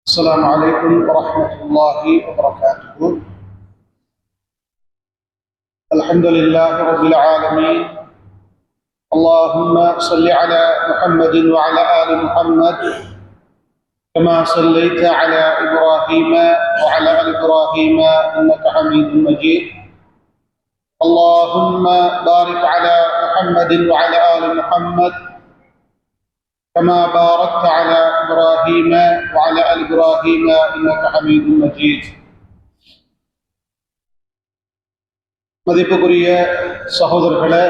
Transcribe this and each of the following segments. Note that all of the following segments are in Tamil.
السلام عليكم ورحمة الله وبركاته. الحمد لله رب العالمين. اللهم صل على محمد وعلى آل محمد كما صليت على إبراهيم وعلى آل إبراهيم إنك حميد مجيد. اللهم بارك على محمد وعلى آل محمد كما باركت على إبراهيم وعلى آل إبراهيم إنك حميد مجيد. மதிப்புக்குரிய சகோதரர்களே,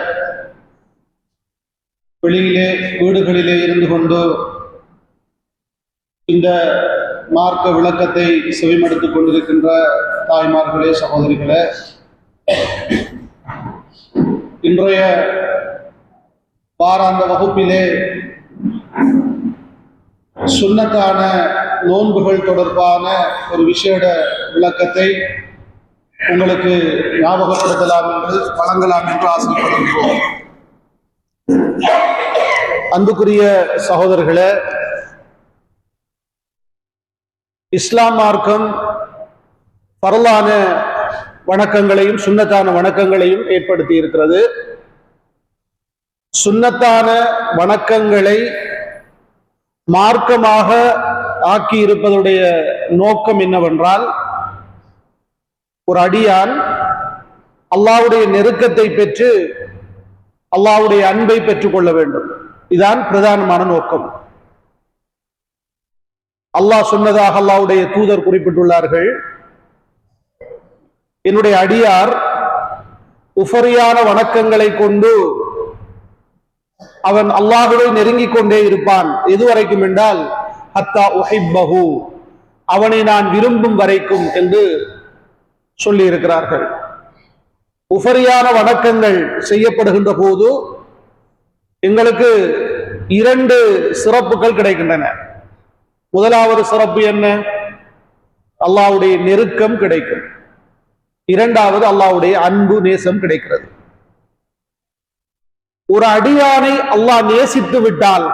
வெளியிலே வீடுகளிலே இருந்து கொண்டு இந்த மார்க்க விளக்கத்தை செவிமடுத்துக் கொண்டிருக்கின்ற தாய்மார்களே, சகோதரிகளே, இன்றைய வாராந்த வகுப்பிலே சுன்னத்தான நோன்புகள் தொடர்பான ஒரு விசேட விளக்கத்தை உங்களுக்கு ஞாபகப்படுத்தலாம் என்று வழங்கலாம் என்று ஆசைப்படுகிறோம். அன்புக்குரிய சகோதரர்களே, இஸ்லாம் மார்க்கம் பரலான வணக்கங்களையும் சுன்னத்தான வணக்கங்களையும் ஏற்படுத்தி இருக்கிறது. சுன்னத்தான வணக்கங்களை மார்க்கமாக ஆக்கி இருப்பதுடைய நோக்கம் என்னவென்றால், ஒரு அடியான் அல்லாஹ்வுடைய நெருக்கத்தை பெற்று அல்லாஹ்வுடைய அன்பை பெற்றுக் கொள்ள வேண்டும். இதுதான் பிரதானமான நோக்கம். அல்லாஹ் சொன்னதாக அல்லாஹ்வுடைய தூதர் குறிப்பிட்டுள்ளார்கள், என்னுடைய அடியார் உஃபரியான வணக்கங்களை கொண்டு அவன் அல்லாஹ்வை நெருங்கிக் கொண்டே இருப்பான். எதுவரைக்கும் என்றால் ஹத்தா உஹிப்பஹு, அவனை நான் விரும்பும் வரைக்கும் என்று சொல்லி இருக்கிறார்கள். உஃபரியான வணக்கங்கள் செய்யப்படுகின்ற போது எங்களுக்கு இரண்டு சிறப்புகள் கிடைக்கின்றன. முதலாவது சிறப்பு என்ன? அல்லாஹ்வுடைய நெருக்கம் கிடைக்கும். இரண்டாவது அல்லாஹ்வுடைய அன்பு நேசம் கிடைக்கிறது. ஒரு அடியானை அல்லாஹ் நேசித்து விட்டால்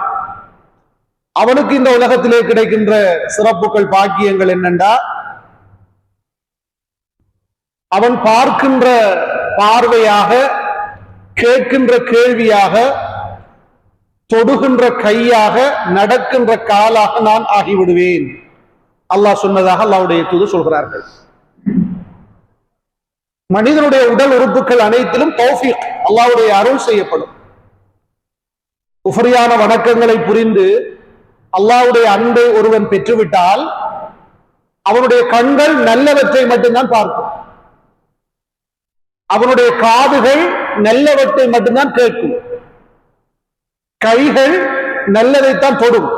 அவனுக்கு இந்த உலகத்திலே கிடைக்கின்ற சிறப்புகள் பாக்கியங்கள் என்னென்றா, அவன் பார்க்கின்ற பார்வையாக, கேட்கின்ற கேள்வியாக, தொடுகின்ற கையாக, நடக்கின்ற காலாக நான் ஆகிவிடுவேன். அல்லாஹ் சொன்னதாக அல்லாஹ்வுடைய தூதர் சொல்கிறார்கள். மனிதனுடைய உடல் உறுப்புகள் அனைத்திலும் தௌஃபீக், அல்லாஹ்வுடைய அருள் செய்யப்படும். உஃபரியான வணக்கங்களை புரிந்து அல்லாஹ்வுடைய அன்பை ஒருவன் பெற்றுவிட்டால் அவனுடைய கண்கள் நல்லவற்றை மட்டும்தான் பார்க்கும், அவனுடைய காதுகள் நல்லவற்றை மட்டும்தான் கேட்கும், கைகள் நல்லதைத்தான் தொடும்,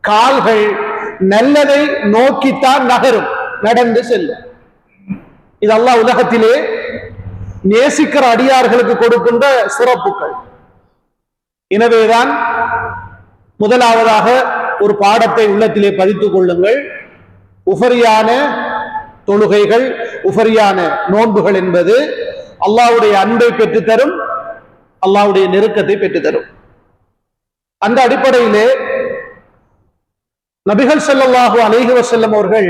கால்கள் நல்லதை நோக்கித்தான் நகரும், நடந்து செல்லும். இது அல்லாஹ் உலகத்திலே நேசிக்கிற அடியார்களுக்கு கொடுக்கின்ற சிறப்புகள். எனவேதான் முதலாவதாக ஒரு பாடத்தை உள்ளத்திலே பதித்துக் கொள்ளுங்கள். உஃபரியான தொழுகைகள், உஃபரியான நோன்புகள் என்பது அல்லாஹ்வுடைய அன்பை பெற்றுத்தரும், அல்லாஹ்வுடைய நெருக்கத்தை பெற்றுத்தரும். அந்த அடிப்படையிலே நபிகள் ஸல்லல்லாஹு அலைஹி வஸல்லம் அவர்கள்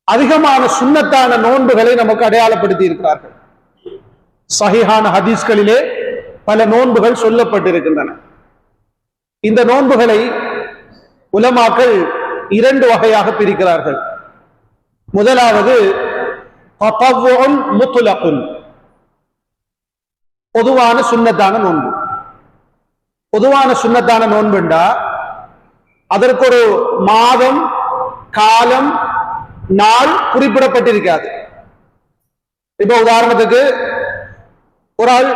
அதிகமான சுன்னத்தான நோன்புகளை நமக்கு அடையாளப்படுத்தி இருக்கிறார்கள். சஹீஹான ஹதீஸ்களிலே பல நோன்புகள் சொல்லப்பட்டிருக்கின்றன. இந்த நோன்புகளை உலமாக்கள் இரண்டு வகையாக பிரிக்கிறார்கள். முதலாவது தத்வுஉன் முத்லகுன், பொதுவான சுன்னத்தான நோன்பு. பொதுவான சுன்னத்தான நோன்புண்டா அதற்கு ஒரு மாதம், காலம், நாள் குறிப்பிடப்பட்டிருக்காது. இப்ப உதாரணத்துக்கு ஒரு ஆள்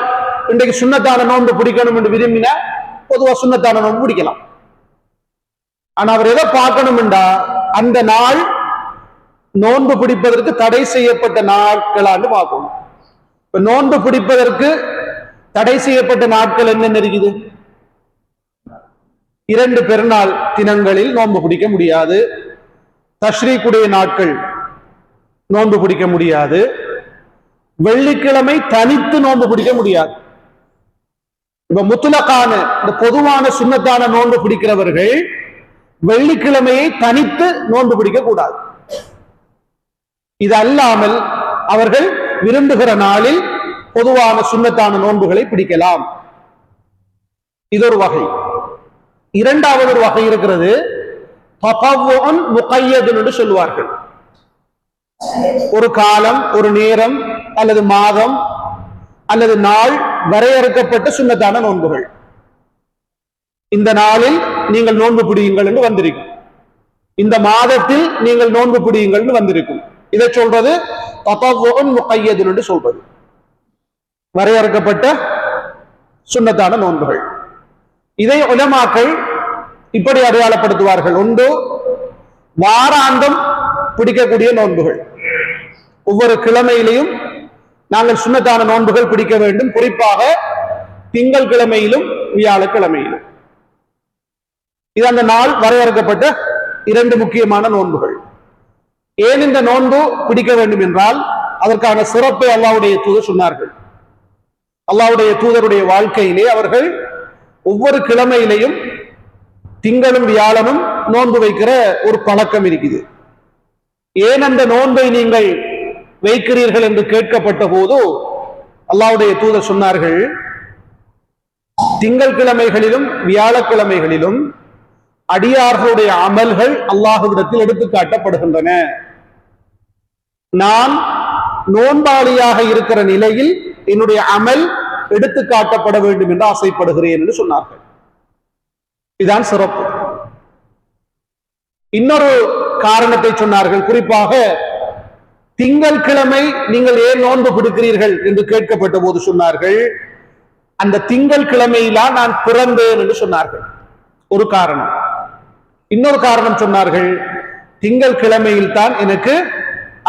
இன்றைக்கு சுன்னத்தான நோன்பு பிடிக்கணும் என்று விரும்பினா பொதுவா சுன்னத்தான நோன்பு பிடிக்கலாம். ஆனா அவர் எதை பார்க்கணும்டா, அந்த நாள் நோன்பு பிடிப்பதற்கு தடை செய்யப்பட்ட நாட்களான்னு பார்க்கணும். இப்ப நோன்பு பிடிப்பதற்கு தடை செய்யப்பட்ட நாட்கள் என்னென்ன இருக்குது? 2 பெருநாள் தினங்களில் நோன்பு பிடிக்க முடியாது, தஷ்ரீக்குடைய நாட்கள் நோன்பு பிடிக்க முடியாது, வெள்ளிக்கிழமை தனித்து நோன்பு பிடிக்க முடியாது. இப்ப முத்துலக்கான இந்த பொதுவான சுன்னத்தான நோன்பு பிடிக்கிறவர்கள் வெள்ளிக்கிழமையை தனித்து நோன்பு பிடிக்க கூடாது. இது அல்லாமல் அவர்கள் விரும்புகிற நாளில் பொதுவான சுன்னத்தான நோன்புகளை பிடிக்கலாம். இது ஒரு வகை. இரண்டாவது ஒரு வகை இருக்கிறது, ததவ்வுன் முகய்யதுன் என்று சொல்வார்கள். ஒரு காலம், ஒரு நேரம் அல்லது மாதம் அல்லது நாள் வரையறுக்கப்பட்ட சுன்னத்தான நோன்புகள். இந்த நாளில் நீங்கள் நோன்பு பிடியுங்கள் என்று வந்திருக்கும், இந்த மாதத்தில் நீங்கள் நோன்பு பிடியுங்கள் என்று வந்திருக்கும். இதை சொல்றது ததவ்வுன் முகய்யதுன் என்று சொல்றது, வரையறுக்கப்பட்ட சுன்னத்தான நோன்புகள். இதை உலமாக்கள் இப்படி அடையாளப்படுத்துவார்கள். ஒன்று, வாராந்தம் பிடிக்கக்கூடிய நோன்புகள். ஒவ்வொரு கிழமையிலையும் நாங்கள் சுன்னத்தான நோன்புகள் பிடிக்க வேண்டும், குறிப்பாக திங்கள் கிழமையிலும் வியாழக்கிழமையிலும். இது அந்த நாள் வரையறுக்கப்பட்ட இரண்டு முக்கியமான நோன்புகள். ஏன் இந்த நோன்பு பிடிக்க வேண்டும் என்றால் அதற்கான சிறப்பை அல்லாஹ்வுடைய தூதர் சொன்னார்கள். அல்லாஹ்வுடைய தூதருடைய வாழ்க்கையிலே அவர்கள் ஒவ்வொரு கிழமையிலையும் திங்களும் வியாழனும் நோன்பு வைக்கிற ஒரு பழக்கம் இருக்குது. ஏன் அந்த நோன்பை நீங்கள் வைக்கிறீர்கள் என்று கேட்கப்பட்ட போது அல்லாஹ்வுடைய தூதர் சொன்னார்கள், திங்கள் கிழமைகளிலும் வியாழக்கிழமைகளிலும் அடியார்களுடைய அமல்கள் அல்லாஹ்விடத்தில் எடுத்து காட்டப்படுகின்றன. நான் நோன்பாளியாக இருக்கிற நிலையில் என்னுடைய அமல் எடுத்து காட்டப்பட வேண்டும் என்று ஆசைப்படுகிறேன் என்று சொன்னார்கள். இதுதான் சிறப்பு. இன்னொரு காரணத்தை சொன்னார்கள். குறிப்பாக திங்கள் கிழமை நீங்கள் ஏன் நோன்பு பிடிக்கிறீர்கள் என்று கேட்கப்பட்ட போது சொன்னார்கள், அந்த திங்கள் கிழமையிலா நான் பிறந்தேன் என்று சொன்னார்கள். ஒரு காரணம். இன்னொரு காரணம் சொன்னார்கள், திங்கள் கிழமையில் தான் எனக்கு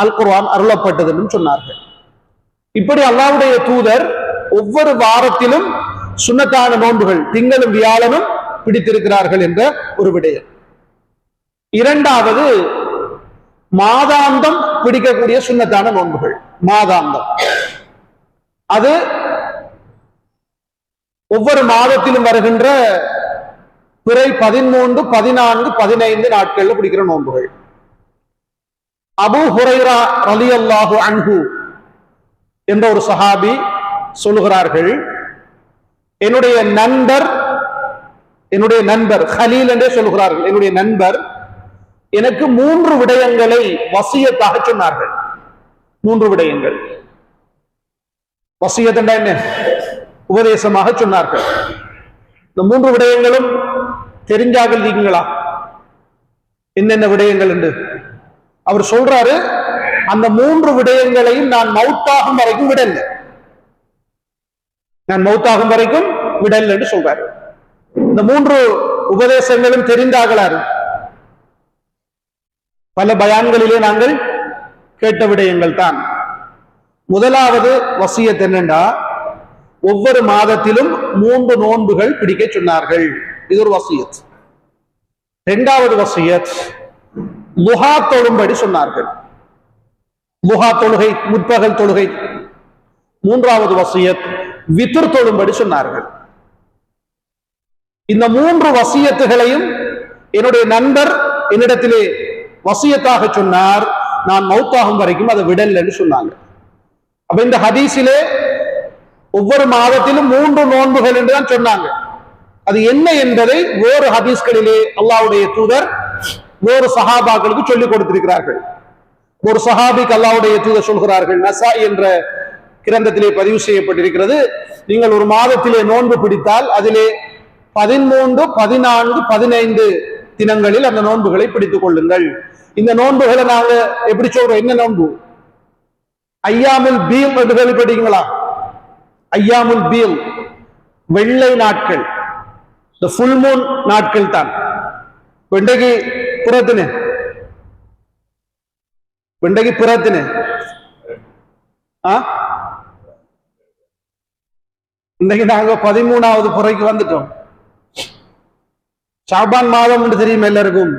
அல் குர்ஆன் அருளப்பட்டது என்று சொன்னார்கள். இப்படி அல்லாஹ்வுடைய தூதர் ஒவ்வொரு வாரத்திலும் சுன்னத்தான நோன்புகள் திங்களும் வியாழனும் பிடித்திருக்கிறார்கள் என்ற ஒரு விடயம். இரண்டாவது, மாதாந்தம் பிடிக்கக்கூடிய சுன்னத்தான நோன்புகள். மாதாந்தம் அது ஒவ்வொரு மாதத்திலும் வருகின்ற பிறை 13, 14, 15 நாட்கள்ல பிடிக்கிற நோன்புகள். அபூ ஹுரைரா ரலியல்லாஹு அன்ஹு என்ற ஒரு சஹாபி சொல்லுகிறார்கள், என்னுடைய நண்பர் ஹலீல் என்றே சொல்லுகிறார்கள், என்னுடைய நண்பர் எனக்கு 3 விடயங்களை வசியத்தாக சொன்னார்கள். 3 விடயங்கள். வசியத் என்றால் என்ன? உபதேசமாக சொன்னார்கள். இந்த 3 விடயங்களும் தெரிஞ்சாக இருக்கீங்களா? என்னென்ன விடயங்கள் என்று அவர் சொல்றாரு. அந்த 3 விடயங்களையும் நான் மௌத்தாகும் வரைக்கும் விடல, நான் மௌத்தாகும் வரைக்கும் விடல் என்று சொல்றாரு. இந்த 3 உபதேசங்களும் தெரிந்தாகலாரு பல பயான்களிலே நாங்கள் கேட்ட விடயங்கள் தான். முதலாவது வசியத் என்னண்டா, ஒவ்வொரு மாதத்திலும் 3 நோன்புகள் பிடிக்க சொன்னார்கள். இது ஒரு வசியத். இரண்டாவது வசியத், லுஹா தொழும்படி சொன்னார்கள். லுஹா தொழுகை, முற்பகல் தொழுகை. மூன்றாவது வசியத், வித்ர் தொழும்படி சொன்னார்கள். இந்த 3 வசியத்துகளையும் என்னுடைய நண்பர் என்னிடத்திலே வசியத்தாக சொன்னார், நான் மௌத்தாகும் வரைக்கும் அதை விடல் என்று சொன்னாங்க. அப்ப இந்த ஹதீஸிலே ஒவ்வொரு மாதத்திலும் 3 நோன்புகள் என்றுதான் சொன்னாங்க. அது என்ன என்பதை வேறு ஹதீஸ்களிலே அல்லாஹ்வுடைய தூதர் வேறு சஹாபாக்களுக்கு சொல்லிக் கொடுத்திருக்கிறார்கள். ஒரு சஹாபிக்கு அல்லாஹ்வுடைய தூதர் சொல்கிறார்கள், நசாய் என்ற கிரந்தத்திலே பதிவு செய்யப்பட்டிருக்கிறது, நீங்கள் ஒரு மாதத்திலே நோன்பு பிடித்தால் அதிலே 13, 14, 15 தினங்களில் அந்த நோன்புகளை பிடித்துக் கொள்ளுங்கள். இந்த நோன்புகளை நாங்க எப்படி சொல்றோம்? என்ன நோன்பு? ஐயாமுல் பீல் என்று கேள்விப்பட்டீங்களா? ஐயாமுல் பீல், வெள்ளை நாட்கள், இந்த ஃபுல் மூன் நாட்கள் தான். வெண்டைக்கு புறத்தின இன்றைக்கு நாங்க 13வது புறைக்கு வந்துட்டோம். ஷாபான் மாதம் என்று தெரியும் எல்லாருக்கும்.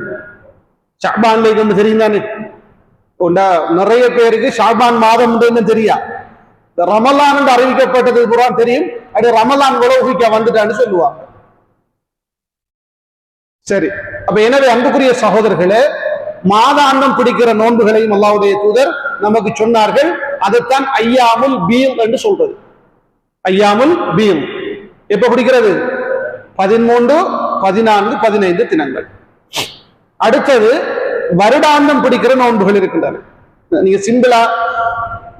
ஷாபான் என்று தெரியும் தானே? நிறைய பேருக்கு ஷாபான் மாதம் என்று தெரியா. ரமலான் என்று அறிவிக்கப்பட்டது புறான் தெரியும். அது ரமலான் கூட ஊகிக்க வந்துட்டான்னு சொல்லுவாங்க. சரி, அப்ப எனவே அன்புக்குரிய சகோதரர்களே, மாதாந்தம் பிடிக்கிற நோன்புகளையும் அல்லாஹ்வுடைய தூதர் நமக்கு சொன்னார்கள். அதைத்தான் ஐயாமுல் பீல் என்று சொல்றது. ஐயாமுல் பீல் எப்ப பிடிக்கிறது? 13, 14, 15 தினங்கள். அடுத்தது வருடாந்தம் பிடிக்கிற நோன்புகள் இருக்கின்றன. நீங்க சிம்பிளா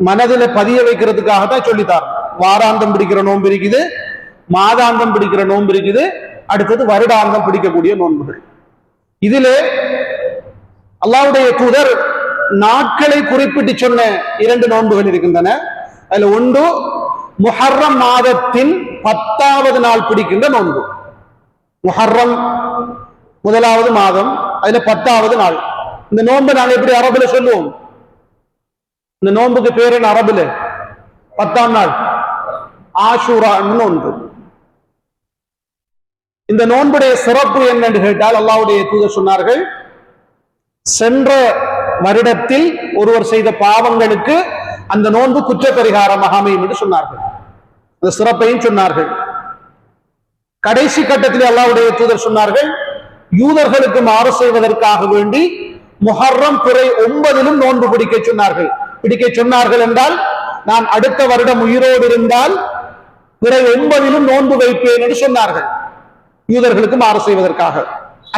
மனதில் பதிய வைக்கிறதுக்காகத்தான் சொல்லித்தார். வாராந்தம் பிடிக்கிற நோன்பு இருக்குது, மாதாந்தம் பிடிக்கிற நோன்பு இருக்குது, அடுத்தது வருடாந்தம் பிடிக்கக்கூடிய நோன்புகள். இதிலே அல்லாஹ்வுடைய தூதர் நாட்களை குறிப்பிட்டு சொன்ன 2 நோன்புகள் இருக்கின்றன. அதுல ஒன்று முஹர்ரம் மாதத்தின் 10வது நாள் பிடிக்கின்ற நோன்பு. முஹர்ரம் முதலாவது மாதம், அதுல 10வது நாள். இந்த நோன்பு நாங்கள் எப்படி அரபுல சொல்லுவோம்? இந்த நோன்புக்கு பேர் என்ன அரபுல? 10ஆம் நாள் ஆஷூரா நோன்பு. இந்த நோன்புடைய சிறப்பு என்னன்னு கேட்டால் அல்லாஹ்வுடைய தூதர் சொன்னார்கள், சென்ற வருடத்தில் ஒருவர் செய்த பாவங்களுக்கு அந்த நோன்பு குற்ற பரிகாரமாக அமையும் என்று சொன்னார்கள். அந்த சிறப்பையும் சொன்னார்கள். கடைசி கட்டத்தில் அல்லாஹ்வுடைய தூதர் சொன்னார்கள், யூதர்களுக்கு மாறு செய்வதற்காக வேண்டி முஹர்ரம் பிறை 9 நோன்பு பிடிக்க சொன்னார்கள். பிடிக்க சொன்னார்கள் என்றால், நான் அடுத்த வருடம் உயிரோடு இருந்தால் பிறை 9 நோன்பு வைப்பேன் என்று சொன்னார்கள், யூதர்களுக்கு மாறு செய்வதற்காக.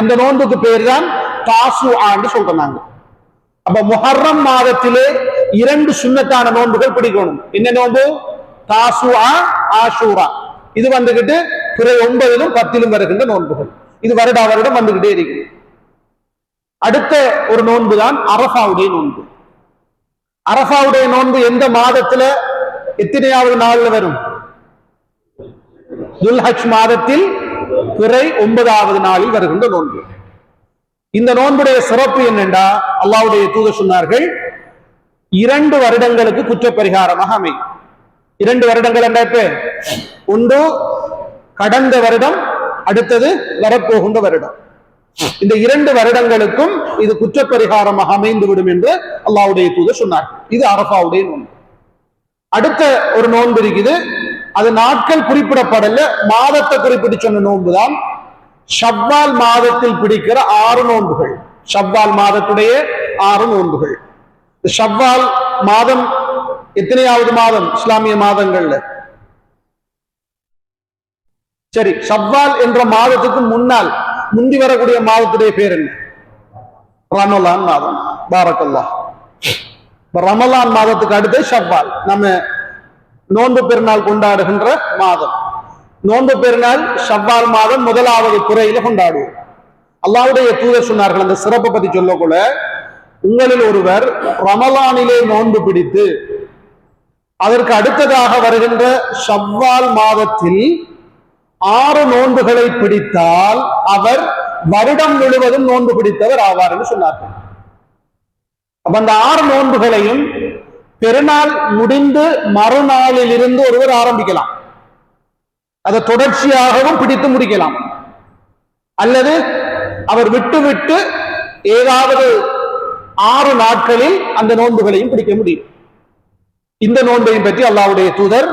அந்த நோன்புக்கு பேர் தான் தாசுஆ என்று சொல்றாங்க. அப்ப முஹர்ரம் மாதத்திலே 2 சுன்னத்தான நோன்புகள் பிடிக்கணும். என்ன நோன்பு? தாசுஆ, ஆஷூரா. இது வந்துகிட்டு பிறை 9, 10 வருகின்ற நோன்புகள். இது வருடா வருடம் வந்துகிட்டே இருக்கு. அடுத்த ஒரு நோன்பு தான் அரஃபாவுடைய நோன்பு. அரஃபாவுடைய நோன்பு எந்த மாதத்துல எத்தனையாவது நாள்ல வரும்? துல்ஹஜ் மாதத்தில் பிறை 9வது நாளில் வருகின்ற நோன்பு. இந்த நோன்புடைய சிறப்பு என்னென்றா, அல்லாஹ்வுடைய தூதர் சொன்னார்கள், 2 வருடங்களுக்கு குற்ற பரிகாரமாக அமையும். 2 வருடங்கள் என்ற ஒன்று கடந்த வருடம், அடுத்தது வரப்போகின்ற வருடம். இந்த 2 வருடங்களுக்கும் இது குற்ற பரிகாரமாக அமைந்து விடும் என்று அல்லாஹ்வுடைய தூதர் சொன்னார். இது அரஃபாவுடைய நோன்பு. அடுத்த ஒரு நோன்பு இருக்குது, அது நாட்கள் குறிப்பிடப்படல, மாதத்தை குறிப்பிட்டு சொன்ன நோன்பு தான் ஷவ்வால் மாதத்தில் பிடிக்கிற 6 நோன்புகள். ஷவ்வால் மாதத்துடைய 6 நோன்புகள். ஷவ்வால் மாதம் எத்தனையாவது மாதம் இஸ்லாமிய மாதங்கள்ல? சரி, ஷவ்வால் என்ற மாதத்துக்கு முன்னால் முந்தி வரக்கூடிய மாதத்துடைய பேர் என்ன? ரமலான் மாதம். பாரக்கல்லாஹ். ரமலான் மாதத்துக்கு அடுத்து ஷவ்வால், நம்ம நோன்பு பெருநாள் கொண்டாடுகின்ற மாதம். நோன்பு பெருநாள் ஷவ்வால் மாதம் 1வது பிறையில கொண்டாடுவோம். அல்லாஹ்வுடைய தூதர் சொன்னார்கள், அந்த சிறப்பை பத்தி சொல்லக்கூட, உங்களில் ஒருவர் ரமலானிலே நோன்பு பிடித்து அதற்கு அடுத்ததாக வருகின்ற ஷவ்வால் மாதத்தில் 6 நோன்புகளை பிடித்தால் அவர் வருடம் முழுவதும் நோன்பு பிடித்தவர் ஆவார் என்று சொன்னார்கள். அப்ப அந்த 6 நோன்புகளையும் பெருநாள் முடிந்து மறுநாளில் இருந்து ஒருவர் ஆரம்பிக்கலாம். அதை தொடர்ச்சியாகவும் பிடித்து முடிக்கலாம். அல்லது அவர் விட்டு விட்டு ஏதாவது 6 நாட்களில் அந்த நோன்புகளையும் பிடிக்க முடியும். இந்த நோன்பையும் பற்றி அல்லாஹ்வுடைய தூதர்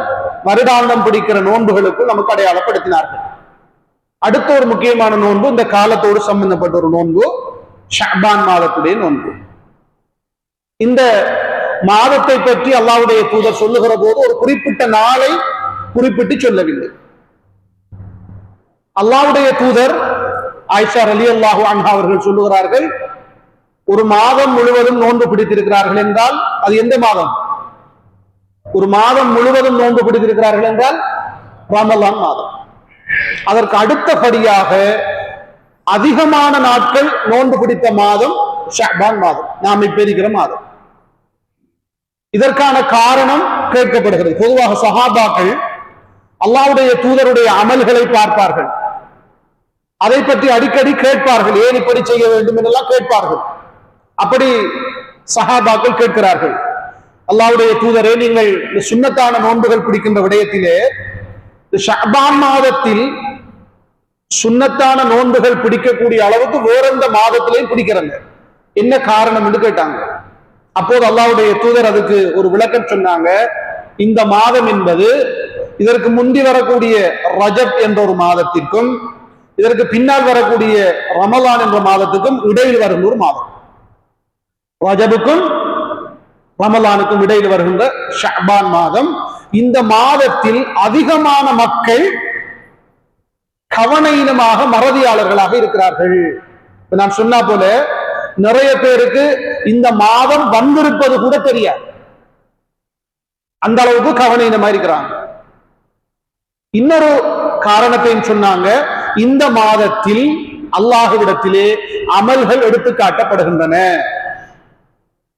வருடாந்தம் பிடிக்கிற நோன்புகளுக்கு நமக்கு அடையாளப்படுத்தினார்கள். அடுத்த ஒரு முக்கியமான நோன்பு, இந்த காலத்தோடு சம்பந்தப்பட்ட ஒரு நோன்பு, ஷஅபான் மாதத்துடைய நோன்பு. இந்த மாதத்தை பற்றி அல்லாஹ்வுடைய தூதர் சொல்லுகிற போது ஒரு குறிப்பிட்ட நாளை குறிப்பிட்டு சொல்லவில்லை. அல்லாஹ்வுடைய தூதர் ஆயிஷா ரலியல்லாஹு அன்ஹா அவர்கள் சொல்லுகிறார்கள், ஒரு மாதம் முழுவதும் நோன்பு பிடித்திருக்கிறார்கள் என்றால் அது எந்த மாதம்? ஒரு மாதம் முழுவதும் நோன்பு பிடித்திருக்கிறார்கள் என்றால் ரமலான் மாதம். அதற்கு அடுத்தபடியாக அதிகமான நாட்கள் நோன்பு பிடித்த மாதம் ஷஅபான் மாதம், நாம் இப்ப இருக்கிற மாதம். இதற்கான காரணம் கேட்கப்படுகிறது. பொதுவாக சஹாபாக்கள் அல்லாஹ்வுடைய தூதருடைய அமல்களை பார்ப்பார்கள், அதை பற்றி அடிக்கடி கேட்பார்கள், ஏன் இப்படி செய்ய வேண்டும் என்றெல்லாம் கேட்பார்கள். அப்படி சஹாபாக்கள் கேட்கிறார்கள், அல்லாஹ்வுடைய தூதரே, நீங்கள் சுன்னத்தான நோன்புகள் பிடிக்கின்ற விடயத்திலே ஷஅபான் மாதத்தில் சுன்னத்தான நோன்புகள் பிடிக்கக்கூடிய அளவுக்கு வேற எந்த மாதத்திலையும் பிடிக்கிறாங்க, என்ன காரணம் என்று கேட்டாங்க. அப்போது அல்லாஹ்வுடைய தூதர் அதுக்கு ஒரு விளக்கம் சொன்னாங்க. இந்த மாதம் என்பது இதற்கு முந்தி வரக்கூடிய ரஜப் என்ற ஒரு மாதத்திற்கும் இதற்கு பின்னால் வரக்கூடிய ரமலான் என்ற மாதத்துக்கும் இடையில் வருகின்ற ஒரு மாதம். ரஜபுக்கும் ரமலானுக்கும் இடையில் வருகின்ற ஷஅபான் மாதம். இந்த மாதத்தில் அதிகமான மக்கள் கவனஈனமாக மறதியாளர்களாக இருக்கிறார்கள். நான் சொன்னா போல நிறைய பேருக்கு இந்த மாதம் வந்திருப்பது கூட தெரியாது, அந்த அளவுக்கு கவனஈனமா இருக்கிறாங்க. இன்னொரு காரணத்தையும் சொன்னாங்க, இந்த மாதத்தில் அல்லாஹ்விடத்திலே அமல்கள் எடுத்து காட்டப்படுகின்றன.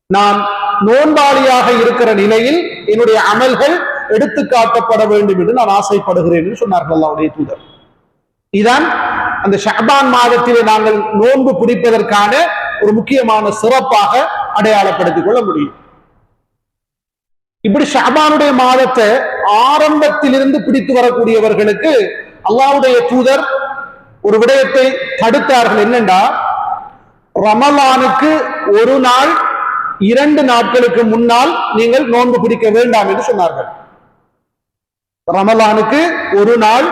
நான் நோன்பாளியாக இருக்கிற நிலையில் என்னுடைய அமல்கள் எடுத்து காட்டப்பட வேண்டும் என்று நான் ஆசைப்படுகிறேன் என்று சொன்னார்கள் அல்லாஹ்வுடைய தூதர். இதான் அந்த ஷஅபான் மாதத்திலே நாங்கள் நோன்பு பிடிப்பதற்கான ஒரு முக்கியமான சிறப்பாக அடையாளப்படுத்திக் கொள்ள முடியும். இப்படி ஷஅபானுடைய மாதத்தை ஆரம்பத்திலிருந்து பிடித்து வரக்கூடியவர்களுக்கு அல்லாஹ்வுடைய தூதர் ஒரு விடயத்தை தடுத்தார்கள். என்னென்றா, ரமலானுக்கு ஒரு நாள் 2 நாட்களுக்கு முன்னால் நீங்கள் நோன்பு பிடிக்க வேண்டாம் என்று சொன்னார்கள். ரமலானுக்கு ஒரு நாள்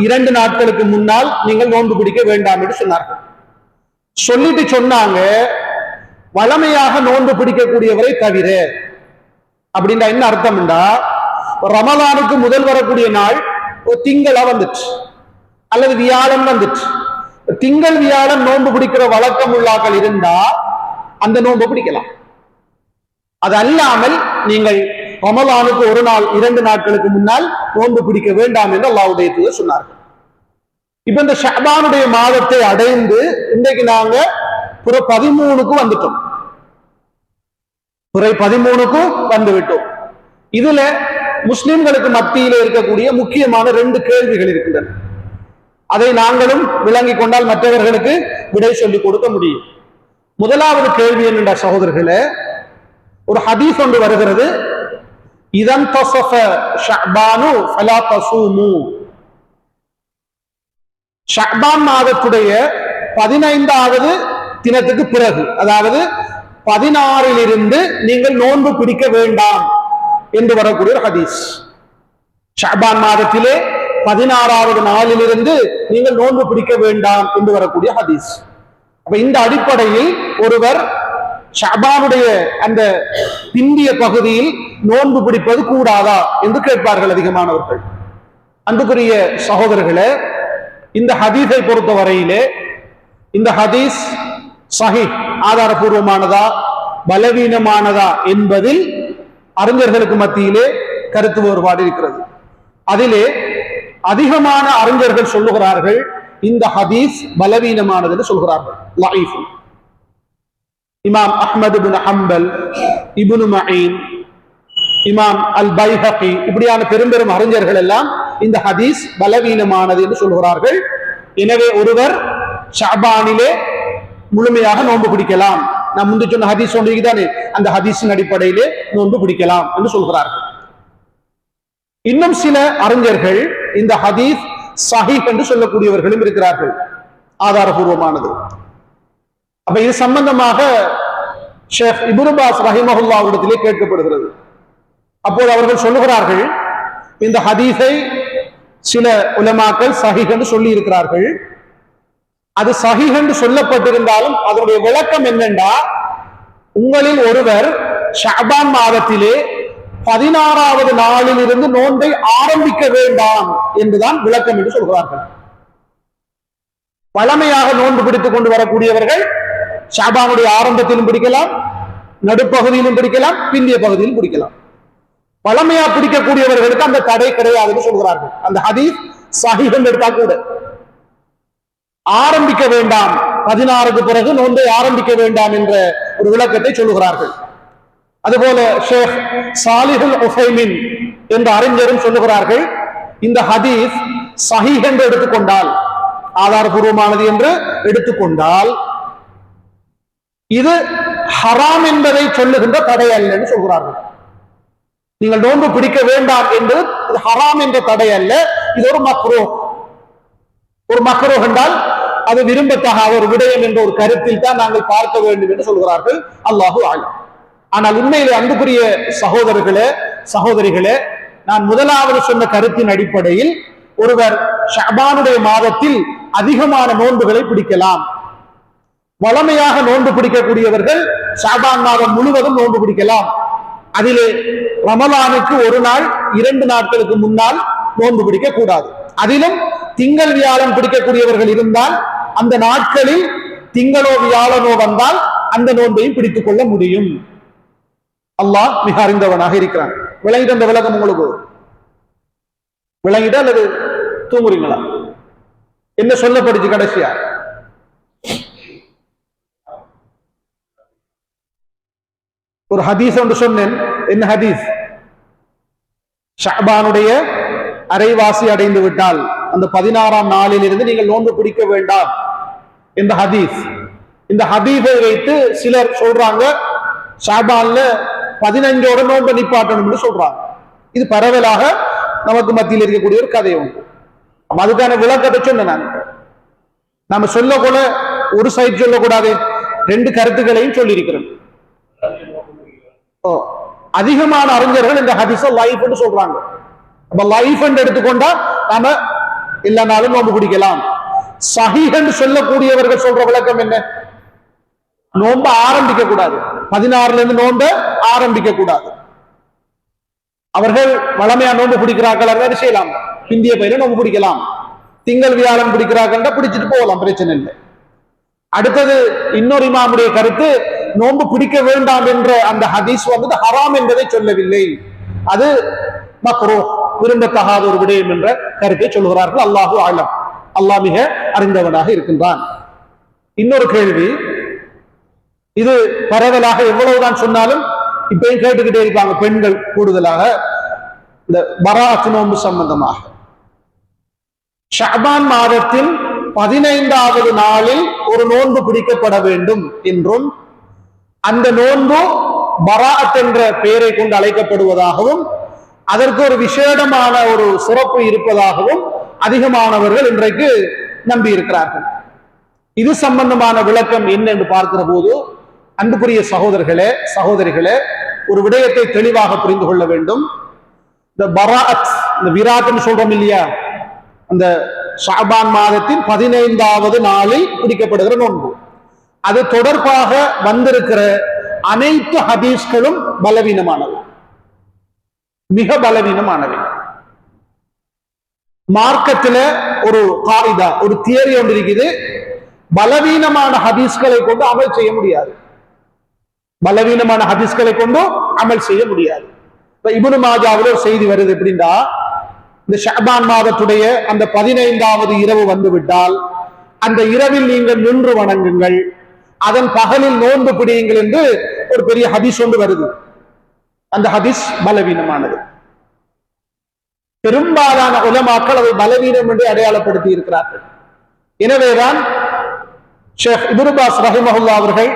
2 நாட்களுக்கு முன்னால் நீங்கள் நோன்பு பிடிக்க வேண்டாம் என்று சொன்னார்கள். சொல்லிட்டு சொன்னாங்க, வளமையாக நோன்பு பிடிக்கக்கூடியவரை தவிர. அப்படின்னா என்ன அர்த்தம்டா, ரமலானுக்கு முதல் வரக்கூடிய நாள் திங்களா வந்துச்சு அல்லது வியாழன் வந்துச்சு. திங்கள் வியாழன் நோன்பு பிடிக்கிற வழக்கம் உள்ளாக்கள் இருந்தா அந்த நோன்பு பிடிக்கலாம். அது அல்லாமல் நீங்கள் ரமலானுக்கு ஒரு நாள் 2 நாட்களுக்கு முன்னால் நோன்பு பிடிக்க வேண்டாம் என்று அல்லாஹ்வுடைய தூதர் சொன்னார்கள். இப்ப இந்த ஷஅபானுடைய மாதத்தை அடைந்து இன்றைக்கு நாங்க பிற 13க்கு வந்துட்டோம். பிறை 13க்கு வந்து விட்டோம். இதுல முஸ்லிம்களுக்கு மத்தியில இருக்கக்கூடிய முக்கியமான 2 கேள்விகள் இருக்கின்றன. அதை நாங்களும் விளங்கிக் கொண்டால் மற்றவர்களுக்கு விடை சொல்லிக் கொடுக்க முடியும். முதலாவது கேள்வி என்னென்ற சகோதரர்களே, ஒரு ஹதீஸ் ஒன்று வருகிறது, இதன் தஸஃப ஷஅபானு ஃபலா தஸூமு. ஷஅபான் மாதத்துடைய 15வது தினத்துக்கு பிறகு, அதாவது 16லிருந்து நீங்கள் நோன்பு பிடிக்க வேண்டாம் என்று வரக்கூடிய ஒரு ஹதீஸ். ஷஅபான் மாதத்திலே 16வது நாளிலிருந்து நீங்கள் நோன்பு பிடிக்க வேண்டாம் என்று வரக்கூடிய ஹதீஸ். அப்ப இந்த அடிப்படையில் ஒருவர் ஷஅபானுடைய அந்த பிந்திய பகுதியில் நோன்பு பிடிப்பது கூடாதா என்று கேட்பார்கள் அதிகமானவர்கள். அன்புக்குரிய சகோதரர்களே, இந்த ஹதீஸை பொறுத்த வரையிலே இந்த ஹதீஸ் சஹீஹ் ஆதாரபூர்வமானதா பலவீனமானதா என்பதில் அறிஞர்களுக்கு மத்தியிலே கருத்து வேறுபாடு இருக்கிறது. அதிலே அதிகமான அறிஞர்கள் சொல்லுகிறார்கள் இந்த ஹதீஸ் பலவீனமானது என்று சொல்கிறார்கள். லஈஃப். இமாம் அஹ்மது இப்னு ஹம்பல், இப்னு மஈன், இமாம் அல் பைஹகி, இப்படியான பெரும் அறிஞர்கள் எல்லாம் இந்த ஹதீஸ் பலவீனமானது என்று சொல்கிறார்கள். எனவே ஒருவர் ஷஅபானிலே முழுமையாக நோன்பு பிடிக்கலாம். நான் முந்தி சொன்ன ஹதீஸ் ஒன்றுதானே, அந்த ஹதீஸின் அடிப்படையிலே நோன்பு பிடிக்கலாம் என்று சொல்கிறார்கள். இன்னும் சில அறிஞர்கள் இந்த ஹதீஸ் சஹீஹ் என்று சொல்லக்கூடியவர்களும் இருக்கிறார்கள், ஆதாரபூர்வமானது. அப்ப இது சம்பந்தமாக ஷேக் இப்னு பாஸ் ரஹிமஹுல்லாஹ் இடத்திலே கேட்கப்படுகிறது. அப்போது அவர்கள் சொல்லுகிறார்கள், இந்த ஹதீஸை சில உலமாக்கள் சஹீஹ் என்று சொல்லி இருக்கிறார்கள். அது சஹீஹ் என்று சொல்லப்பட்டிருந்தாலும் அதனுடைய விளக்கம் என்னென்றா, உங்களில் ஒருவர் ஷஅபான் மாதத்திலே 16வது நாளில் இருந்து நோன்பை ஆரம்பிக்க வேண்டாம் என்றுதான் விளக்கம் என்று சொல்கிறார்கள். பழமையாக நோன்பு பிடித்துக் கொண்டு வரக்கூடியவர்கள் ஷஅபானுடைய ஆரம்பத்திலும் பிடிக்கலாம், நடுப்பகுதியிலும் பிடிக்கலாம், பிந்திய பகுதியிலும் பிடிக்கலாம். பழமையா பிடிக்கக்கூடியவர்களுக்கு அந்த தடை கிடையாது என்று சொல்கிறார்கள். அந்த ஹதீஸ் சஹீஹ் எடுத்தா கூட ஆரம்பிக்க வேண்டாம், 16க்கு பிறகு நோன்பை ஆரம்பிக்க வேண்டாம் என்ற ஒரு விளக்கத்தை சொல்லுகிறார்கள். அதுபோல ஷேக் சாலிஹுல் உஸைமின் என்ற அறிஞரும் சொல்லுகிறார்கள், இந்த ஹதீஸ் சஹீஹ் என்று எடுத்துக்கொண்டால், ஆதாரபூர்வமானது என்று எடுத்துக்கொண்டால், இது ஹராம் என்பதை சொல்லுகின்ற தடை அல்ல என்று சொல்கிறார்கள். நீங்கள் நோன்பு பிடிக்க வேண்டாம் என்று ஹராம் என்ற தடை அல்ல, இது ஒரு மக்ரூஹ். ஒரு மக்ரூஹ் என்றால் அது விரும்பத்தகாத ஒரு விடயம் என்ற ஒரு கருத்தில் தான் நாங்கள் பார்க்க வேண்டும் என்று சொல்கிறார்கள். அல்லாஹு அலம். ஆனால் உண்மையிலே அன்புக்குரிய சகோதரர்களே, சகோதரிகளே, நான் முதலாவது சொன்ன கருத்தின் அடிப்படையில் ஒருவர் ஷஅபானுடைய மாதத்தில் அதிகமான நோன்புகளை பிடிக்கலாம். வளமையாக நோன்பு பிடிக்கக்கூடியவர்கள் ஷாபான் மாதம் முழுவதும் நோன்பு பிடிக்கலாம். அதிலே ரமலானுக்கு ஒரு நாள் 2 நாட்களுக்கு முன்னால் நோன்பு பிடிக்க கூடாது. அதிலும் திங்கள் வியாழன் பிடிக்கக்கூடியவர்கள் இருந்தால் அந்த நாட்களில் திங்களோ வியாழனோ வந்தால் அந்த நோன்பையும் பிடித்துக் கொள்ள முடியும். அல்லாஹ் மிக அறிந்தவனாக இருக்கிறான். விளங்கிட்ட அந்த விளக்கம் உங்களுக்கு விளங்கிட்டா அல்லது தூங்குறீங்களா? என்ன சொல்லப்படுச்சு கடைசியா? ஒரு ஹதீஸ் ஒன்று சொன்னேன். என்ன ஹதீஸ்? ஷஅபானுடைய அரைவாசி அடைந்து விட்டால் அந்த 16ஆம் நாளில் இருந்து நீங்கள் நோன்பு பிடிக்க வேண்டாம் என்ற ஹதீஸ். இந்த ஹதீஸை வைத்து சிலர் சொல்றாங்க ஷஅபான்ல 15ஓட நோன்பு நிப்பாட்டணும் சொல்றாங்க. இது பரவலாக நமக்கு மத்தியில் இருக்கக்கூடிய ஒரு கதை உண்டு. அதுக்கான விளக்கத்தை சொன்னேன். நாம சொல்லக்கூட ஒரு சைட் சொல்லக்கூடாது, 2 கருத்துக்களையும் சொல்லி இருக்கிறேன். அதிகமான அறிஞர்கள் இந்த ஹதீஸ லைஃப் என்று சொல்றாங்க. அப்ப லைஃப் என்று எடுத்துக்கொண்டா நாம எல்லா நாளும் நோன்பு பிடிக்கலாம். சஹீஹ் என்று சொல்லக்கூடியவர்கள் சொல்ற விளக்கம் என்ன? நோன்பு ஆரம்பிக்க கூடாது, 16ல இருந்து நோன்பு ஆரம்பிக்க கூடாது. அவர்கள் வளமையா நோன்பு பிடிக்கிறார்கள், அதை செய்யலாம். பிந்திய பயில நோன்பு பிடிக்கலாம். திங்கள் வியாழன் பிடிக்கிறார்கள் பிடிச்சிட்டு போகலாம், பிரச்சனை இல்லை. அடுத்தது இன்னொரு இமாமுடைய கருத்து, நோன்பு பிடிக்க வேண்டாம் என்ற அந்த ஹதீஸ் வந்து ஹராம் என்பதை சொல்லவில்லை, அது மக்ரூஹ் விரும்பத்தகாத ஒரு விடயம் என்ற கருத்தை சொல்கிறார்கள். அல்லாஹு ஆலம், அல்லாஹ் மிக அறிந்தவனாக இருக்கின்றான். இன்னொரு கேள்வி, இது பரவலாக எவ்வளவுதான் சொன்னாலும் இப்பயும் கேட்டுக்கிட்டே இருப்பாங்க பெண்கள், கூடுதலாக இந்த பராத் நோன்பு சம்பந்தமாக. ஷஅபான் மாதத்தில் 15வது நாளில் ஒரு நோன்பு பிடிக்கப்பட வேண்டும் என்றும் அந்த நோன்பு பராத் என்ற பெயரை கொண்டு அழைக்கப்படுவதாகவும் அதற்கு ஒரு விசேடமான ஒரு சிறப்பு இருப்பதாகவும் அதிகமானவர்கள் இன்றைக்கு நம்பி இருக்கிறார்கள். இது சம்பந்தமான விளக்கம் என்ன என்று பார்க்கிற போது, அன்புக்குரிய சகோதரர்களே சகோதரிகளே, ஒரு விடயத்தை தெளிவாக புரிந்து கொள்ள வேண்டும். இந்த பராத், இந்த விராத்னு சொல்றோம் இல்லையா, அந்த ஷஅபான் மாதத்தின் 15வது நாளில் பிடிக்கப்படுகிற நோன்பு, அது தொடர்பாக வந்திருக்கிற அனைத்து ஹதீஸ்களும் பலவீனமானவை, மிக பலவீனமானவை. மார்க்கத்துல ஒரு காயிதா, ஒரு தியரி ஒன்று இருக்குது, பலவீனமான ஹதீஸ்களை கொண்டு அமல் செய்ய முடியாது. பலவீனமான ஹதீஸ்களை கொண்டு அமல் செய்ய முடியாது. இப்னு மாஜாவுல ஒரு செய்தி வருது எப்படின்னா, இந்த ஷஅபான் மாதத்துடைய அந்த 15வது இரவு வந்துவிட்டால் அந்த இரவில் நீங்கள் நின்று வணங்குங்கள், அதன் பகலில் நோன்பு பிடியுங்கள் என்று ஒரு பெரிய ஹதீஸ் ஒன்று வருது. அந்த ஹதீஸ் பலவீனமானது. பெரும்பாலான உலமாக்கள் அதை பலவீனம் என்று அடையாளப்படுத்தி இருக்கிறார்கள். எனவேதான் ஷேக் இப்னு பாஸ் ரஹிமஹுல்லாஹ் அவர்கள்,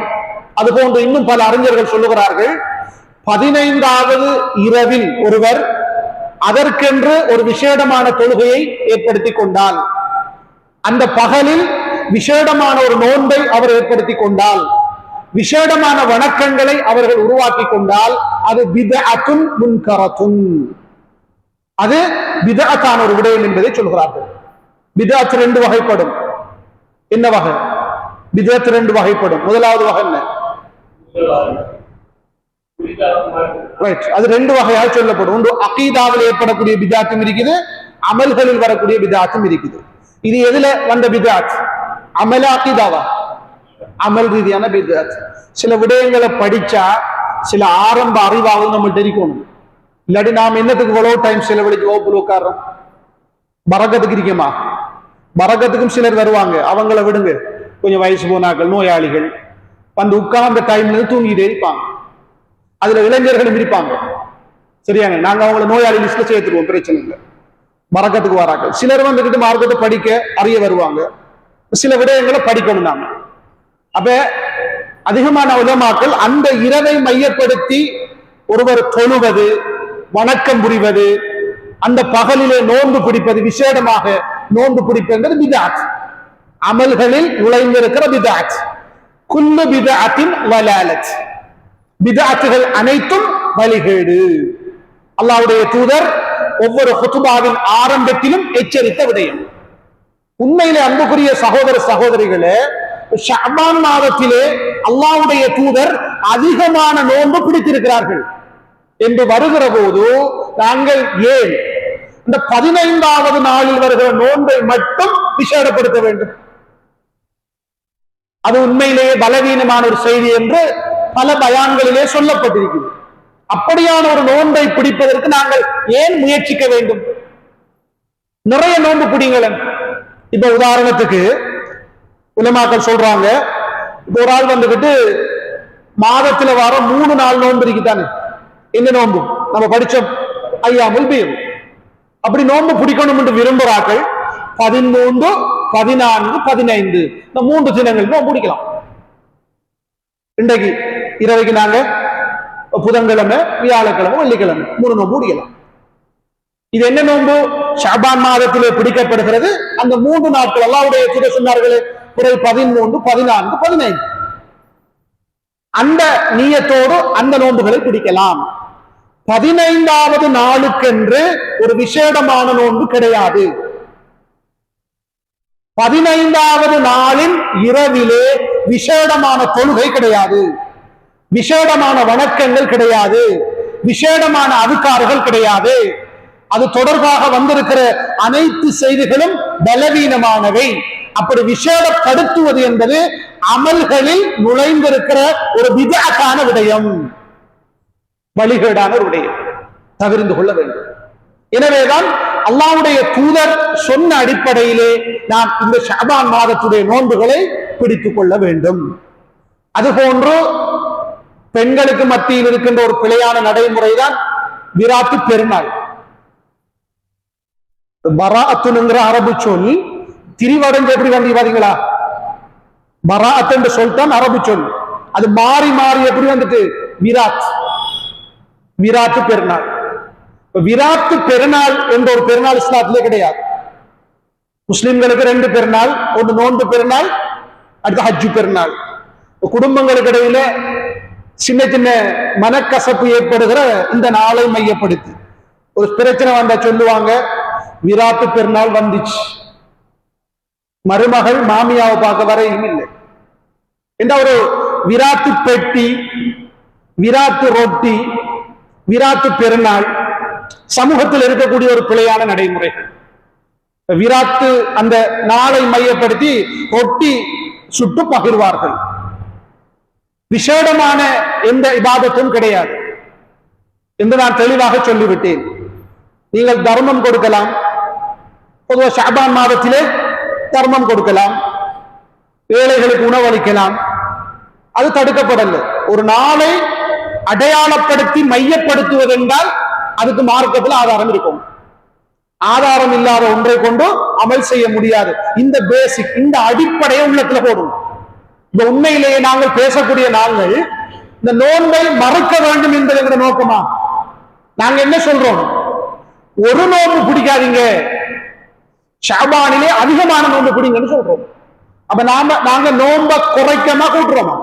அதுபோன்று இன்னும் பல அறிஞர்கள் சொல்லுகிறார்கள், 15வது இரவில் ஒருவர் அதற்கென்று ஒரு விசேடமான தொழுகையை ஏற்படுத்தி கொண்டால், அந்த பகலில் விசேடமான ஒரு நோன்பை அவர் ஏற்படுத்தி கொண்டால், விசேடமான வணக்கங்களை அவர்கள் உருவாக்கி கொண்டால், அது பித்அத்துன் முன்கரத்துன், அது பித்அத்தான ஒரு விடயம் என்பதை சொல்கிறார்கள். பித்அத் 2 வகைப்படும். என்ன வகை? பித்அத் 2 வகைப்படும். முதலாவது வகை என்ன? அது 2 வகையாக சொல்லப்படும். ஒன்று அகீதாவில் ஏற்படக்கூடிய பித்அத்தும் இருக்குது, அமல்களில் வரக்கூடிய பித்அத்தும் இருக்குது. இது எதுல வந்த பித்அத்? அமல அகீதாவா? அமல் ரீதியான பித்அத். சில விடயங்களை படிச்சா சில ஆரம்ப அறிவாக நம்ம தெரிக்கணும். இல்லாட்டி நாம் என்னத்துக்கு இவ்வளவு டைம் செலவழிச்சு வகுப்புல உட்கார்றோம்? பரக்கத்துக்கு இருக்கமா? பரக்கத்துக்கும் சிலர் வருவாங்க, அவங்கள விடுங்க. கொஞ்சம் வயசு போனாக்கள், நோயாளிகள் வந்து உட்கார்ந்த டைம்ல தூங்கிட்டே இருப்பாங்க. அதுல இளைஞர்களும் இருப்பாங்க. சரியாங்க, நாங்க அவங்களை நோயாளி லிஸ்ட்ல சேர்த்துருவோம், பிரச்சனை இல்லை. பரக்கத்துக்கு வராங்க. சிலர் வந்துகிட்டு மார்க்கத்தை படிக்க அறிய வருவாங்க, சில விடயங்களை படிக்கணும் நாம. அப்ப அதிகமான உலமாக்கள் அந்த இரவை மையப்படுத்தி ஒருவர் தொழுவது, வணக்கம் புரிவது, அந்த பகலிலே நோன்பு பிடிப்பது, விசேடமாக நோன்பு பிடிப்பது பித்அத், அமல்களில் நுழைந்திருக்கிற பித்அத். குல்லு பித்அத்தின் வலாலத், பித்அத்துகள் அனைத்தும் வழிகேடு. அல்லாஹ்வுடைய தூதர் ஒவ்வொரு குத்பாவின் ஆரம்பத்திலும் எச்சரித்த விடயம். உண்மையிலே அன்புக்குரிய சகோதர சகோதரிகளே, ஷஅபான் மாதத்திலே அல்லாஹ்வுடைய தூதர் அதிகமான நோன்பு பிடித்திருக்கிறார்கள் என்று வருகிற போது நாங்கள் ஏன் இந்த 15வது நாளில் வருகிற நோன்பை மட்டும் விசேடப்படுத்த வேண்டும்? அது உண்மையிலேயே பலவீனமான ஒரு செய்தி என்று பல பயான்களிலே சொல்லப்பட்டிருக்கிறது. அப்படியான ஒரு நோன்பை பிடிப்பதற்கு நாங்கள் ஏன் முயற்சிக்க வேண்டும்? நிறைய நோன்பு பிடிங்களேன். இப்ப உதாரணத்துக்கு உலமாக்கள் சொல்றாங்க, இப்ப ஒரு ஆள் வந்துகிட்டு மாதத்துல வர 3 நாள் நோன்பு இருக்குதானே, என்ன நோன்பு நம்ம படிச்ச ஐயாமுல் பீர், அப்படி நோன்பு பிடிக்கணும் என்று விரும்புறாக்கள் 13, 14, 15 இந்த 3 தினங்கள் நோன்பு பிடிக்கலாம். இன்றைக்கு இரவைக்கு நாங்க புதன்கிழமை, வியாழக்கிழமை, வெள்ளிக்கிழமை 3 நோன்பு பிடிக்கலாம். இது என்ன நோன்பு? ஷஅபான் மாதத்திலே பிடிக்கப்படுகிறது. அந்த 3 நாட்கள் அல்லாஹ்வுடைய தூதர் சொன்னார்களே, பிறகு 13, 14, 15 அந்த நியத்தோடு அந்த நோன்புகளை பிடிக்கலாம். 15வது நாளுக்கென்று ஒரு விசேடமான நோன்பு கிடையாது. 15வது நாளின் இரவிலே விசேடமான தொழுகை கிடையாது, விசேடமான வணக்கங்கள் கிடையாது, விசேடமான அதுக்கார்கள் கிடையாது. அது தொடர்பாக வந்திருக்கிற அனைத்து செய்திகளும் பலவீனமானவை. அப்படி விசேடப்படுத்துவது என்பது அமல்களில் நுழைந்திருக்கிற ஒரு பிதஅத்தான விடயம், வழிகேடான ஒரு விடயம், தவிர்த்து கொள்ள வேண்டும். எனவேதான் அல்லாஹ்வுடைய தூதர் சொன்ன அடிப்படையிலே நாம் இந்த ஷஅபான் மாதத்துடைய நோன்புகளை பிடித்துக் கொள்ள வேண்டும். அதுபோன்று பெண்களுக்கு மத்தியில் இருக்கின்ற ஒரு பிழையான நடைமுறைதான் விராத்து பெருநாள். பராஅத்துங்கிற அரபு சொல் திரிவடைஞ்சு எப்படி வந்து பாத்தீங்களா? பராஅத் என்று சொல்லிட்டான் அரபு சொல், அது மாறி மாறி எப்படி வந்துட்டு விராத், விராத்து பெருநாள். விராத்து பெருநாள் என்ற ஒரு பெருநாள் இஸ்லாத்திலே கிடையாது. முஸ்லிம்களுக்கு 2 பெருநாள், ஒன்று நோன்பு பெருநாள், அடுத்து ஹஜ்ஜு பெருநாள். குடும்பங்களுக்கு இடையில சின்ன சின்ன மனக்கசப்பு ஏற்படுகிற இந்த நாளை மையப்படுத்தி ஒரு பிரச்சனை வந்தா சொல்லுவாங்க, விராத்து பெருநாள் வந்துச்சு, மருமகள் மாமியாவை பார்க்க வரையும் இல்லை என்ற ஒரு விராத்து பெட்டி, விராத்து ரொட்டி, விராத்து பெருநாள் சமூகத்தில் இருக்கக்கூடிய ஒரு பிழையான நடைமுறைகள். விராத்து அந்த நாளை மையப்படுத்தி ரொட்டி சுட்டு பகிர்வார்கள். விசேடமான எந்த இபாதத்தும் கிடையாது என்று நான் தெளிவாக சொல்லிவிட்டேன். நீங்கள் தர்மம் கொடுக்கலாம், பொதுவாக ஷஅபான் மாதத்திலே தர்மம் கொடுக்கலாம், ஏழைகளுக்கு உணவளிக்கலாம், அது தடுக்கப்படல. ஒரு நாளை அடையாளப்படுத்தி மையப்படுத்துவதென்றால் அதுக்கு மார்க்கத்தில் ஆதாரம் இருக்கும். ஆதாரம் இல்லாத ஒன்றை கொண்டு அமல் செய்ய முடியாது. இந்த பேசிக், இந்த அடிப்படையை உள்ளத்துல போடும். இந்த உண்மையிலேயே நாங்கள் பேசக்கூடிய நாங்கள் இந்த நோன்பை மறக்க வேண்டும் என்பது என்ற நோக்கமா? நாங்க என்ன சொல்றோம்? ஒரு நோன்பு பிடிக்காதீங்க, ஷஅபானிலே அதிகமான நோன்பு பிடிங்கன்னு சொல்றோம். அப்ப நாங்க நோன்பை குறைக்கமா கூட்டுறோமா?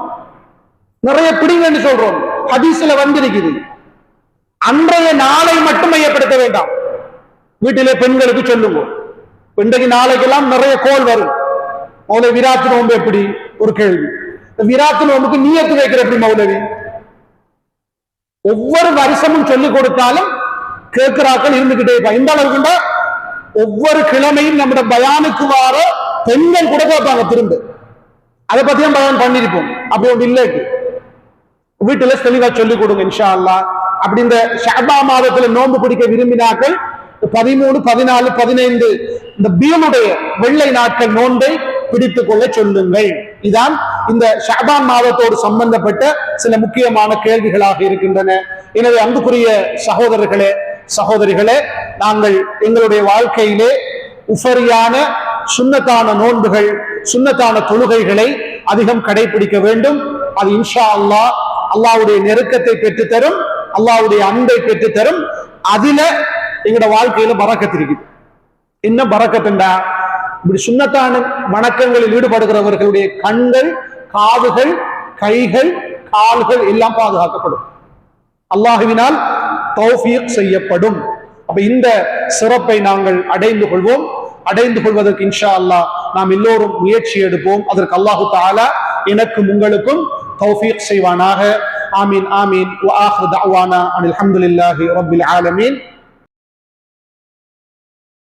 நிறைய பிடிங்கன்னு சொல்றோம். ஹதீஸ்ல வந்திருக்குது. அன்றைய நாளை மட்டும் மையப்படுத்த வேண்டாம். வீட்டிலே பெண்களுக்கு சொல்லுங்க, இன்றைக்கு நாளைக்கெல்லாம் நிறைய கோல் வரும். மௌலவி விராத்து நோன்பு எப்படி? ஒரு கேள்வி. விராத்து நோன்புக்கு நியத்து வைக்கிற எப்படி மௌலவி? ஒவ்வொரு வருஷமும் சொல்லிக் கொடுத்தாலும் கேட்கிறாக்கள் இருந்துகிட்டே இருப்பாங்க. இந்த அளவுக்குண்டா ஒவ்வொரு கிழமையும் நம்முடைய பயானுக்கு வார பெண்கள் கூட கேட்பாங்க திரும்ப. அதை பத்தியும் பயான் பண்ணிருப்போம். அப்படி ஒன்று இல்லை, வீட்டுல தெளிவா சொல்லிக் கொடுங்க இன்ஷா அல்லாஹ். அப்படி இந்த ஷஅபான் மாதத்துல நோன்பு பிடிக்க விரும்பினாக்கள் 13, 14, 15 இந்த பீனுடைய வெள்ளை நாட்கள் நோன்பை பிடித்துக் கொள்ள சொல்லுங்கள். இதான் இந்த ஷஅபான் மாதத்தோடு சம்பந்தப்பட்ட சில முக்கியமான கேள்விகளாக இருக்கின்றன. எனவே அன்புக்குரிய சகோதரர்களே, சகோதரிகளே, நாங்கள் எங்களுடைய வாழ்க்கையிலே உஃபரியான சுன்னத்தான நோன்புகள், சுன்னத்தான தொழுகைகளை அதிகம் கடைபிடிக்க வேண்டும். அது இன்ஷா அல்லாஹ் அல்லாஹ்வுடைய நெருக்கத்தை பெற்றுத்தரும், அல்லாஹ்வுடைய அன்பை பெற்றுத்தரும். அதுல எங்களோட வாழ்க்கையில பரக்கத் இருக்குது. என்ன பரக்கத்துண்டா? இப்படி சுன்னத்தான வணக்கங்களில் ஈடுபடுகிறவர்களுடைய கண்கள், காதுகள், கைகள், கால்கள் எல்லாம் பாதுகாக்கப்படும், அல்லாஹுவினால் தௌஃபீக் செய்யப்படும். அப்ப இந்த சிறப்பை நாங்கள் அடைந்து கொள்வோம். அடைந்து கொள்வதற்கு இன்ஷா அல்லாஹ் நாம் எல்லோரும் முயற்சி எடுப்போம். அதற்கு அல்லாஹு தஆலா எனக்கும் உங்களுக்கும் தௌஃபீக் செய்வானாக. ஆமீன் ஆமீன். வ ஆகிரு தஅவானா அனில் ஹம்துலில்லாஹி ரப்பில் ஆலமீன்.